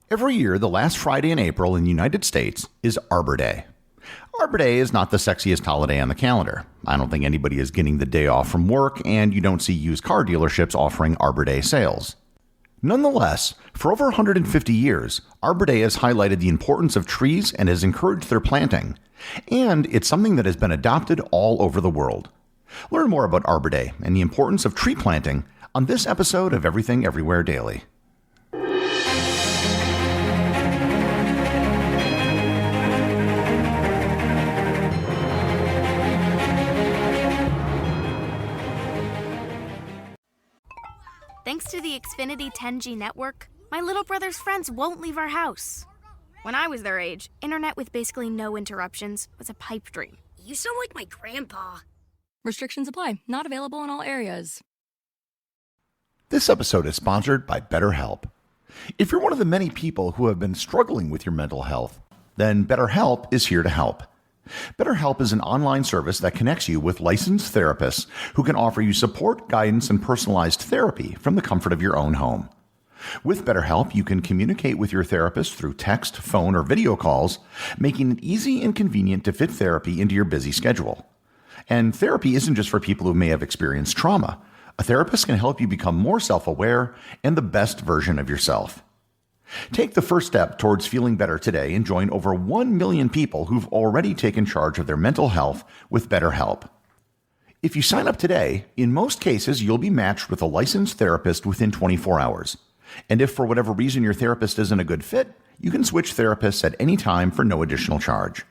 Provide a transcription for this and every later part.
Every year, the last Friday in April in the United States is Arbor Day. Arbor Day is not the sexiest holiday on the calendar. I don't think anybody is getting the day off from work, and you don't see used car dealerships offering Arbor Day sales. Nonetheless, for over 150 years, Arbor Day has highlighted the importance of trees and has encouraged their planting. And it's something that has been adopted all over the world. Learn more about Arbor Day and the importance of tree planting on this episode of Everything Everywhere Daily. Thanks to the Xfinity 10G network, my little brother's friends won't leave our house. When I was their age, internet with basically no interruptions was a pipe dream. You sound like my grandpa. Restrictions apply. Not available in all areas. This episode is sponsored by BetterHelp. If you're one of the many people who have been struggling with your mental health, then BetterHelp is here to help. BetterHelp is an online service that connects you with licensed therapists who can offer you support, guidance, and personalized therapy from the comfort of your own home. With BetterHelp, you can communicate with your therapist through text, phone, or video calls, making it easy and convenient to fit therapy into your busy schedule. And therapy isn't just for people who may have experienced trauma. A therapist can help you become more self-aware and the best version of yourself. Take the first step towards feeling better today and join over 1 million people who've already taken charge of their mental health with BetterHelp. If you sign up today, in most cases, you'll be matched with a licensed therapist within 24 hours. And if for whatever reason your therapist isn't a good fit, you can switch therapists at any time for no additional charge.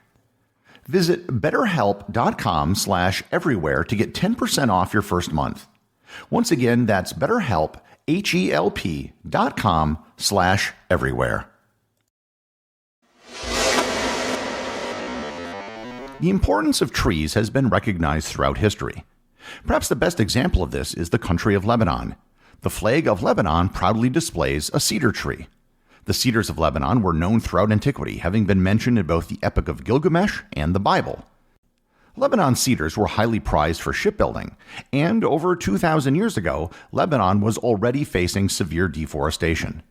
Visit betterhelp.com/everywhere to get 10% off your first month. Once again, that's BetterHelp, HELP.com/everywhere. The importance of trees has been recognized throughout history. Perhaps the best example of this is the country of Lebanon. The flag of Lebanon proudly displays a cedar tree. The cedars of Lebanon were known throughout antiquity, having been mentioned in both the Epic of Gilgamesh and the Bible. Lebanon cedars were highly prized for shipbuilding, and over 2,000 years ago, Lebanon was already facing severe deforestation.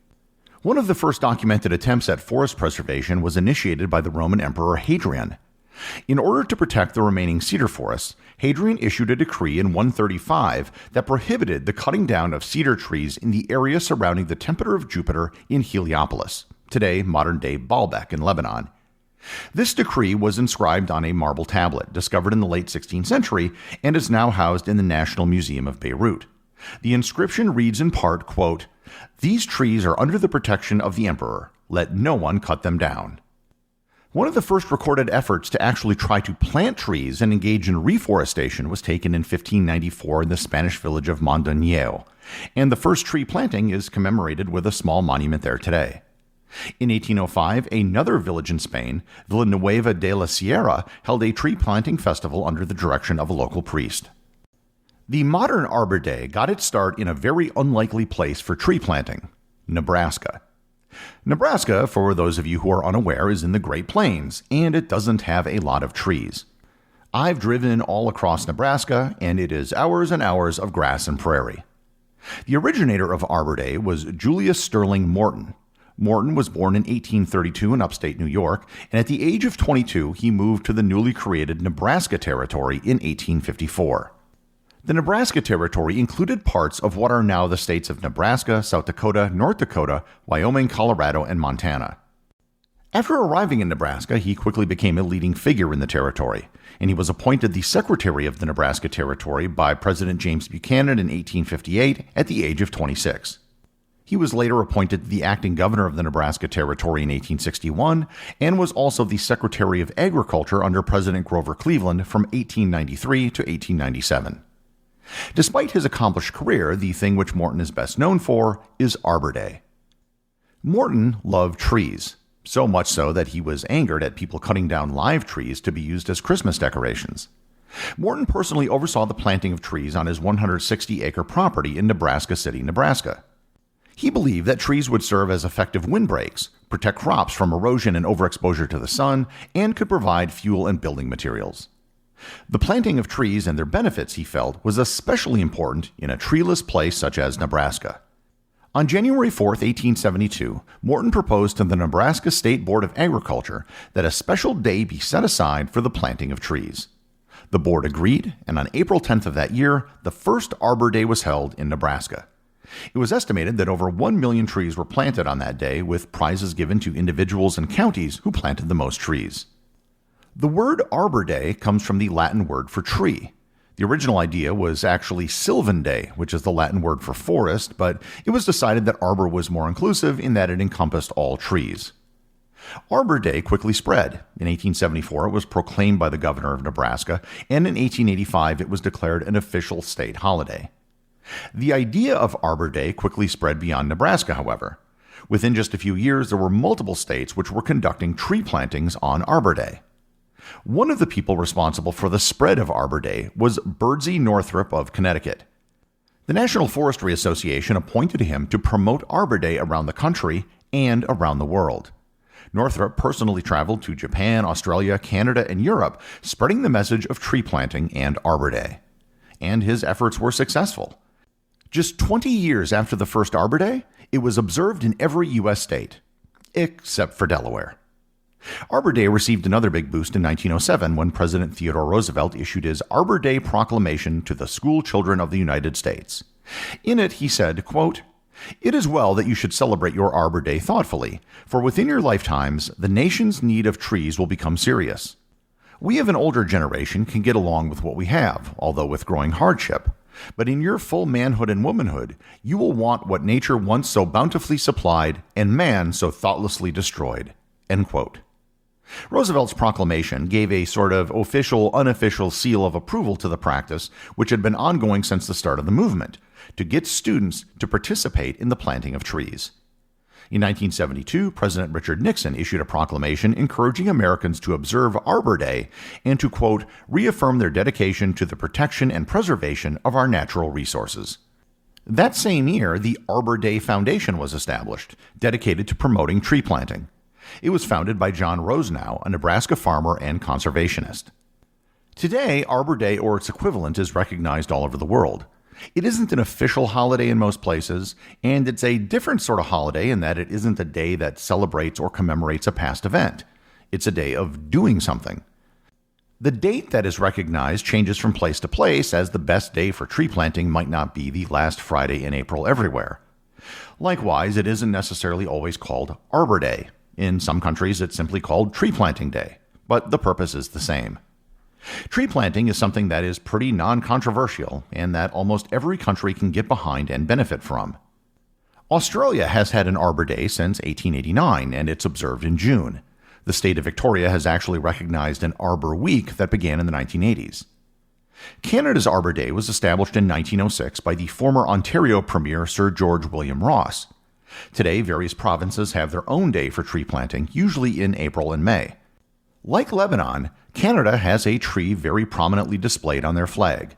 One of the first documented attempts at forest preservation was initiated by the Roman Emperor Hadrian. In order to protect the remaining cedar forests, Hadrian issued a decree in 135 that prohibited the cutting down of cedar trees in the area surrounding the Temple of Jupiter in Heliopolis, today modern-day Baalbek in Lebanon. This decree was inscribed on a marble tablet discovered in the late 16th century and is now housed in the National Museum of Beirut. The inscription reads in part, quote, "These trees are under the protection of the emperor. Let no one cut them down." One of the first recorded efforts to actually try to plant trees and engage in reforestation was taken in 1594 in the Spanish village of Mondoñedo, and the first tree planting is commemorated with a small monument there today. In 1805, another village in Spain, Villanueva de la Sierra, held a tree planting festival under the direction of a local priest. The modern Arbor Day got its start in a very unlikely place for tree planting, Nebraska. Nebraska, for those of you who are unaware, is in the Great Plains, and it doesn't have a lot of trees. I've driven all across Nebraska, and it is hours and hours of grass and prairie. The originator of Arbor Day was Julius Sterling Morton. Morton was born in 1832 in upstate New York, and at the age of 22, he moved to the newly created Nebraska Territory in 1854. The Nebraska Territory included parts of what are now the states of Nebraska, South Dakota, North Dakota, Wyoming, Colorado, and Montana. After arriving in Nebraska, he quickly became a leading figure in the territory, and he was appointed the Secretary of the Nebraska Territory by President James Buchanan in 1858 at the age of 26. He was later appointed the acting governor of the Nebraska Territory in 1861 and was also the Secretary of Agriculture under President Grover Cleveland from 1893 to 1897. Despite his accomplished career, the thing which Morton is best known for is Arbor Day. Morton loved trees, so much so that he was angered at people cutting down live trees to be used as Christmas decorations. Morton personally oversaw the planting of trees on his 160-acre property in Nebraska City, Nebraska. He believed that trees would serve as effective windbreaks, protect crops from erosion and overexposure to the sun, and could provide fuel and building materials. The planting of trees and their benefits, he felt, was especially important in a treeless place such as Nebraska. On January 4, 1872, Morton proposed to the Nebraska State Board of Agriculture that a special day be set aside for the planting of trees. The board agreed, and on April 10th of that year, the first Arbor Day was held in Nebraska. It was estimated that over 1 million trees were planted on that day, with prizes given to individuals and counties who planted the most trees. The word Arbor Day comes from the Latin word for tree. The original idea was actually Sylvan Day, which is the Latin word for forest, but it was decided that arbor was more inclusive in that it encompassed all trees. Arbor Day quickly spread. In 1874, it was proclaimed by the governor of Nebraska, and in 1885, it was declared an official state holiday. The idea of Arbor Day quickly spread beyond Nebraska, however. Within just a few years, there were multiple states which were conducting tree plantings on Arbor Day. One of the people responsible for the spread of Arbor Day was Birdsey Northrup of Connecticut. The National Forestry Association appointed him to promote Arbor Day around the country and around the world. Northrup personally traveled to Japan, Australia, Canada, and Europe, spreading the message of tree planting and Arbor Day. And his efforts were successful. Just 20 years after the first Arbor Day, it was observed in every U.S. state, except for Delaware. Arbor Day received another big boost in 1907 when President Theodore Roosevelt issued his Arbor Day proclamation to the school children of the United States. In it, he said, quote, "It is well that you should celebrate your Arbor Day thoughtfully, for within your lifetimes, the nation's need of trees will become serious. We of an older generation can get along with what we have, although with growing hardship. But in your full manhood and womanhood, you will want what nature once so bountifully supplied and man so thoughtlessly destroyed." End quote. Roosevelt's proclamation gave a sort of official-unofficial seal of approval to the practice, which had been ongoing since the start of the movement, to get students to participate in the planting of trees. In 1972, President Richard Nixon issued a proclamation encouraging Americans to observe Arbor Day and to, quote, reaffirm their dedication to the protection and preservation of our natural resources. That same year, the Arbor Day Foundation was established, dedicated to promoting tree planting. It was founded by John Rosenau, a Nebraska farmer and conservationist. Today, Arbor Day or its equivalent is recognized all over the world. It isn't an official holiday in most places, and it's a different sort of holiday in that it isn't a day that celebrates or commemorates a past event. It's a day of doing something. The date that is recognized changes from place to place, as the best day for tree planting might not be the last Friday in April everywhere. Likewise, it isn't necessarily always called Arbor Day. In some countries, it's simply called Tree Planting Day, but the purpose is the same. Tree planting is something that is pretty non-controversial and that almost every country can get behind and benefit from. Australia has had an Arbor Day since 1889, and it's observed in June. The state of Victoria has actually recognized an Arbor Week that began in the 1980s. Canada's Arbor Day was established in 1906 by the former Ontario Premier Sir George William Ross. Today, various provinces have their own day for tree planting, usually in April and May. Like Lebanon, Canada has a tree very prominently displayed on their flag.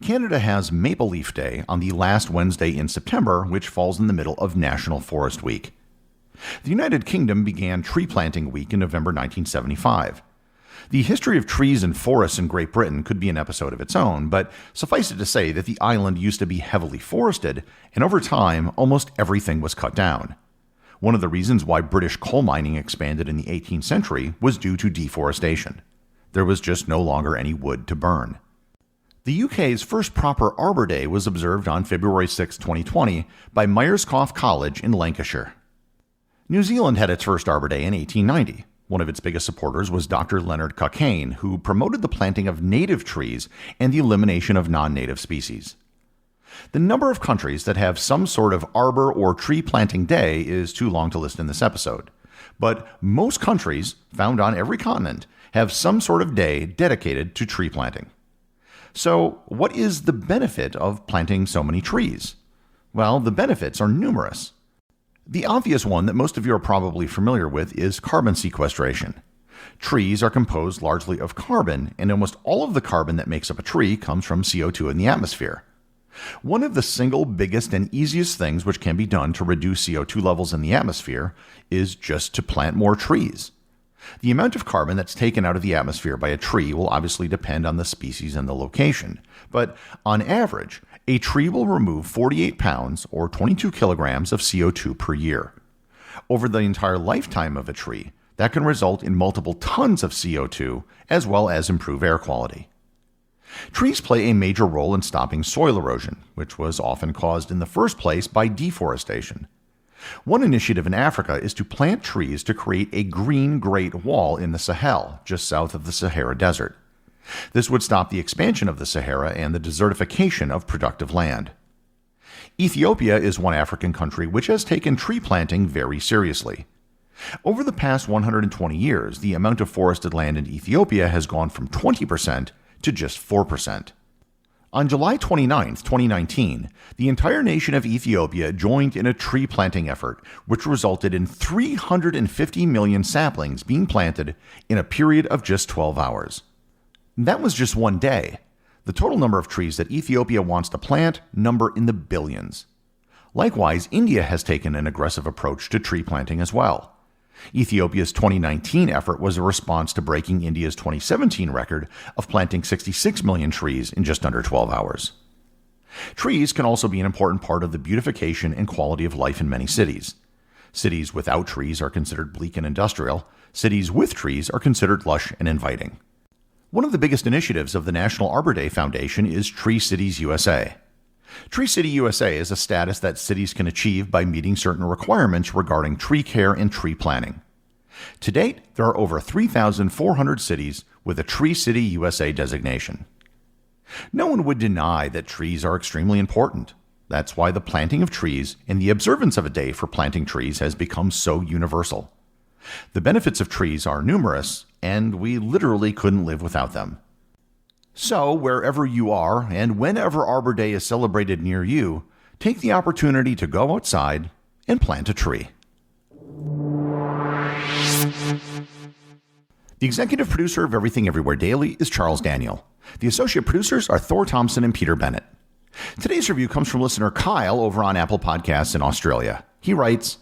Canada has Maple Leaf Day on the last Wednesday in September, which falls in the middle of National Forest Week. The United Kingdom began Tree Planting Week in November 1975. The history of trees and forests in Great Britain could be an episode of its own, but suffice it to say that the island used to be heavily forested, and over time, almost everything was cut down. One of the reasons why British coal mining expanded in the 18th century was due to deforestation. There was just no longer any wood to burn. The UK's first proper Arbor Day was observed on February 6, 2020, by Myerscough College in Lancashire. New Zealand had its first Arbor Day in 1890. One of its biggest supporters was Dr. Leonard Cockayne, who promoted the planting of native trees and the elimination of non-native species. The number of countries that have some sort of arbor or tree planting day is too long to list in this episode, but most countries, found on every continent, have some sort of day dedicated to tree planting. So, what is the benefit of planting so many trees? Well, the benefits are numerous. The obvious one that most of you are probably familiar with is carbon sequestration. Trees are composed largely of carbon, and almost all of the carbon that makes up a tree comes from CO2 in the atmosphere. One of the single biggest and easiest things which can be done to reduce CO2 levels in the atmosphere is just to plant more trees. The amount of carbon that's taken out of the atmosphere by a tree will obviously depend on the species and the location, but on average, A tree will remove 48 pounds or 22 kilograms of CO2 per year. Over the entire lifetime of a tree, that can result in multiple tons of CO2 as well as improve air quality. Trees play a major role in stopping soil erosion, which was often caused in the first place by deforestation. One initiative in Africa is to plant trees to create a green Great Wall in the Sahel, just south of the Sahara Desert. This would stop the expansion of the Sahara and the desertification of productive land. Ethiopia is one African country which has taken tree planting very seriously. Over the past 120 years, the amount of forested land in Ethiopia has gone from 20% to just 4%. On July 29, 2019, the entire nation of Ethiopia joined in a tree planting effort, which resulted in 350 million saplings being planted in a period of just 12 hours. That was just one day. The total number of trees that Ethiopia wants to plant number in the billions. Likewise, India has taken an aggressive approach to tree planting as well. Ethiopia's 2019 effort was a response to breaking India's 2017 record of planting 66 million trees in just under 12 hours. Trees can also be an important part of the beautification and quality of life in many cities. Cities without trees are considered bleak and industrial. Cities with trees are considered lush and inviting. One of the biggest initiatives of the National Arbor Day Foundation is Tree Cities USA. Tree City USA is a status that cities can achieve by meeting certain requirements regarding tree care and tree planting. To date, there are over 3,400 cities with a Tree City USA designation. No one would deny that trees are extremely important. That's why the planting of trees and the observance of a day for planting trees has become so universal. The benefits of trees are numerous, and we literally couldn't live without them. So, wherever you are and whenever Arbor Day is celebrated near you, take the opportunity to go outside and plant a tree. The executive producer of Everything Everywhere Daily is Charles Daniel. The associate producers are Thor, Thomsen, and Peter Bennett. Today's review comes from listener Kyle over on Apple Podcasts in Australia. He writes,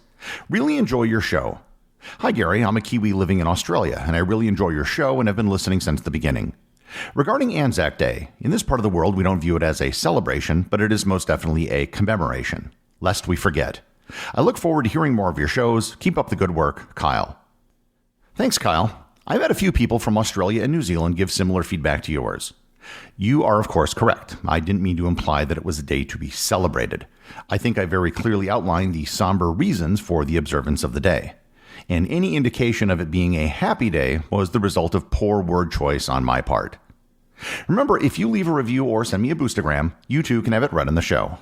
"Really enjoy your show. Hi Gary, I'm a Kiwi living in Australia, and I really enjoy your show and have been listening since the beginning. Regarding Anzac Day, in this part of the world we don't view it as a celebration, but it is most definitely a commemoration, lest we forget. I look forward to hearing more of your shows. Keep up the good work, Kyle." Thanks, Kyle. I've had a few people from Australia and New Zealand give similar feedback to yours. You are, of course, correct. I didn't mean to imply that it was a day to be celebrated. I think I very clearly outlined the somber reasons for the observance of the day. And any indication of it being a happy day was the result of poor word choice on my part. Remember, if you leave a review or send me a boostagram, you too can have it read on the show.